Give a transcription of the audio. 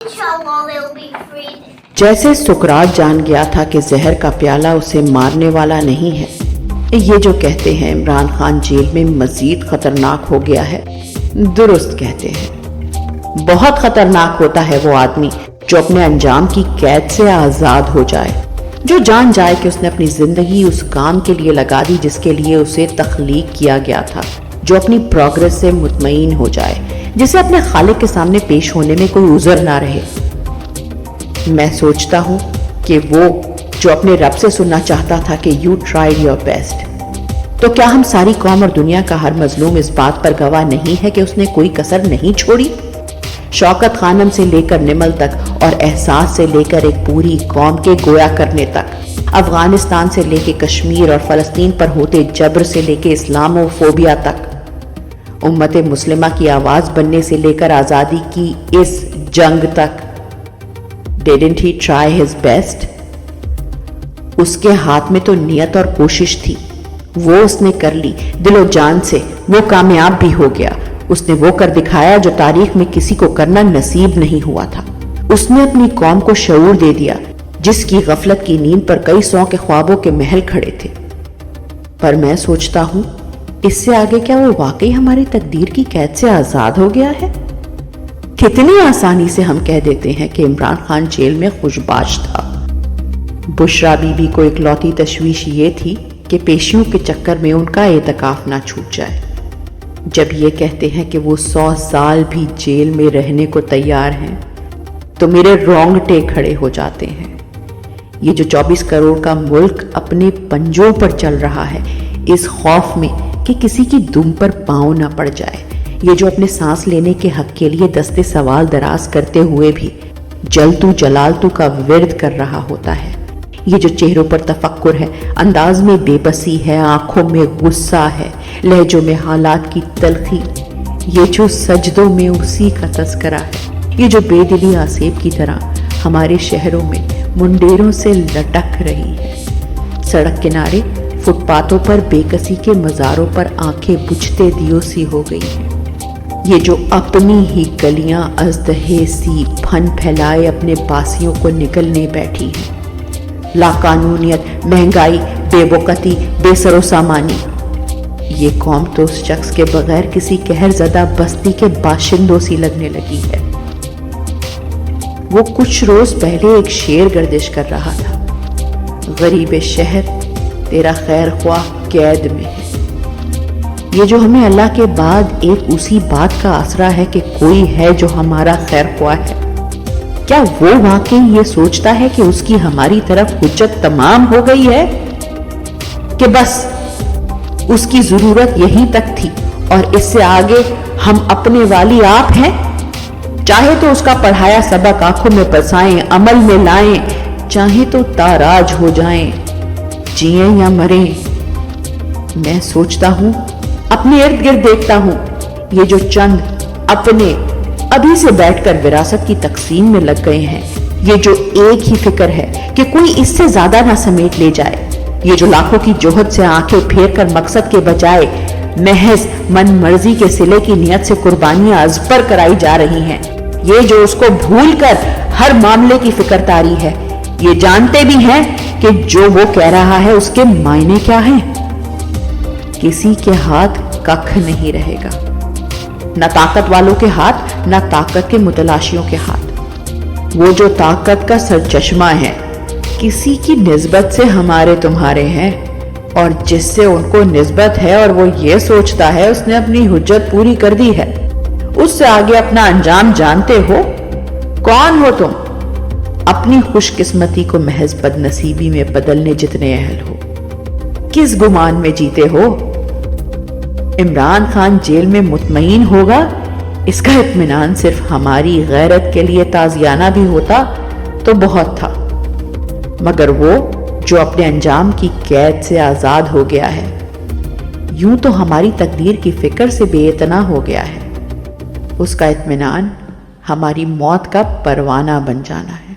Inshallah they'll be freed. جیسے سقراط جان گیا تھا کہ زہر کا پیالہ اسے مارنے والا نہیں ہے، یہ جو کہتے ہیں عمران خان جیل میں مزید خطرناک ہو گیا ہے، درست کہتے ہیں۔ بہت خطرناک ہوتا ہے وہ آدمی جو اپنے انجام کی قید سے آزاد ہو جائے، جو جان جائے کہ اس نے اپنی زندگی اس کام کے لیے لگا دی جس کے لیے اسے تخلیق کیا گیا تھا، جو اپنی پروگرس سے مطمئن ہو جائے، جسے اپنے خالق کے سامنے پیش ہونے میں کوئی عذر نہ رہے۔ میں سوچتا ہوں کہ وہ جو اپنے رب سے سننا چاہتا تھا کہ یو ٹرائیڈ یور بیسٹ، تو کیا ہم ساری قوم اور دنیا کا ہر مظلوم اس بات پر گواہ نہیں ہے کہ اس نے کوئی کسر نہیں چھوڑی؟ شوکت خانم سے لے کر نمل تک اور احساس سے لے کر ایک پوری قوم کے گویا کرنے تک، افغانستان سے لے کے کشمیر اور فلسطین پر ہوتے جبر سے لے کے اسلامو فوبیا تک، امت مسلمہ کی آواز بننے سے لے کر آزادی کی اس جنگ تک۔ Didn't he try his best؟ اس کے ہاتھ میں تو نیت اور کوشش تھی، وہ اس نے کر لی دل و جان سے، وہ کامیاب بھی ہو گیا۔ اس نے وہ کر دکھایا جو تاریخ میں کسی کو کرنا نصیب نہیں ہوا تھا۔ اس نے اپنی قوم کو شعور دے دیا جس کی غفلت کی نیند پر کئی سو کے خوابوں کے محل کھڑے تھے۔ پر میں سوچتا ہوں اس سے آگے کیا وہ واقعی ہماری تقدیر کی قید سے آزاد ہو گیا ہے؟ کتنی آسانی سے ہم کہہ دیتے ہیں کہ عمران خان جیل میں خوشباش تھا۔ بشرا بی بی کو اکلوتی تشویش یہ تھی کہ پیشیوں کے چکر میں ان کا اعتکاف نہ چھوٹ جائے۔ جب یہ کہتے ہیں کہ وہ 100 سال بھی جیل میں رہنے کو تیار ہیں تو میرے رونگٹے کھڑے ہو جاتے ہیں۔ یہ جو 24 کروڑ کا ملک اپنے پنجوں پر چل رہا ہے اس خوف میں کہ کسی کی دم پر پاؤں نہ پڑ جائے، یہ جو اپنے سانس لینے کے حق کے لیے دستے سوال دراز کرتے ہوئے بھی جلتو جلالتو کا ورد کر رہا ہوتا ہے، یہ جو چہروں پر تفکر ہے، انداز میں بے بسی ہے، آنکھوں میں غصہ ہے، لہجوں میں حالات کی تلخی، یہ جو سجدوں میں اسی کا تذکرہ ہے، یہ جو بے دلی آسیب کی طرح ہمارے شہروں میں منڈیروں سے لٹک رہی ہے۔ سڑک کنارے فٹ پاتھوں پر بے کسی کے مزاروں پر آنکھیں بجھتے دیوں سی ہو گئی ہیں، یہ جو اپنی ہی گلیاں ازدہے سی پھن پھیلائے اپنے پاسیوں کو نکلنے بیٹھی ہیں۔ لاقانونیت، مہنگائی، بے وقتی، بے سر و سامانی، یہ قوم تو اس شخص کے بغیر کسی قہر زدہ بستی کے باشندوں سی لگنے لگی ہے۔ وہ کچھ روز پہلے ایک شعر گردش کر رہا تھا، غریب شہر تیرا خیر خواہ قید میں ہے۔ یہ جو ہمیں اللہ کے بعد ایک اسی بات کا آسرا ہے کہ کوئی ہے جو ہمارا خیر خواہ ہے، کیا وہ واقعی یہ سوچتا ہے کہ اس کی ہماری طرف حجت تمام ہو گئی ہے کہ بس اس کی ضرورت یہیں تک تھی اور اس سے آگے ہم اپنے والی آپ ہیں؟ چاہے تو اس کا پڑھایا سبق آنکھوں میں بسائیں، عمل میں لائیں، چاہے تو تاراج ہو جائیں، جئیں یا مریں۔ میں سوچتا ہوں، اپنے ارد گرد دیکھتا ہوں، یہ جو چند اپنے ابھی سے بیٹھ کر وراثت کی تقسیم میں لگ گئے ہیں، یہ جو ایک ہی فکر ہے کہ کوئی اس سے زیادہ نہ سمیٹ لے جائے، یہ جو لاکھوں کی جوہد سے آنکھیں پھیر کر مقصد کے بجائے محض من مرضی کے صلے کی نیت سے قربانیاں ازبر کرائی جا رہی ہیں، یہ جو اس کو بھول کر ہر معاملے کی فکر تاری ہے، یہ جانتے بھی ہیں کہ جو وہ کہہ رہا ہے اس کے معنی کیا ہیں۔ کسی کے ہاتھ ککھ نہیں رہے گا، نہ طاقت والوں کے ہاتھ، نہ طاقت کے متلاشیوں کے ہاتھ۔ وہ جو طاقت کا سرچشمہ ہے کسی کی نسبت سے ہمارے تمہارے ہیں، اور جس سے ان کو نسبت ہے اور وہ یہ سوچتا ہے اس نے اپنی حجت پوری کر دی ہے، اس سے آگے اپنا انجام جانتے ہو؟ کون ہو تم؟ اپنی خوش قسمتی کو محض بد نصیبی میں بدلنے جتنے اہل ہو؟ کس گمان میں جیتے ہو؟ عمران خان جیل میں مطمئن ہوگا، اس کا اطمینان صرف ہماری غیرت کے لیے تازیانہ بھی ہوتا تو بہت تھا، مگر وہ جو اپنے انجام کی قید سے آزاد ہو گیا ہے، یوں تو ہماری تقدیر کی فکر سے بے اعتنا ہو گیا ہے، اس کا اطمینان ہماری موت کا پروانہ بن جانا ہے۔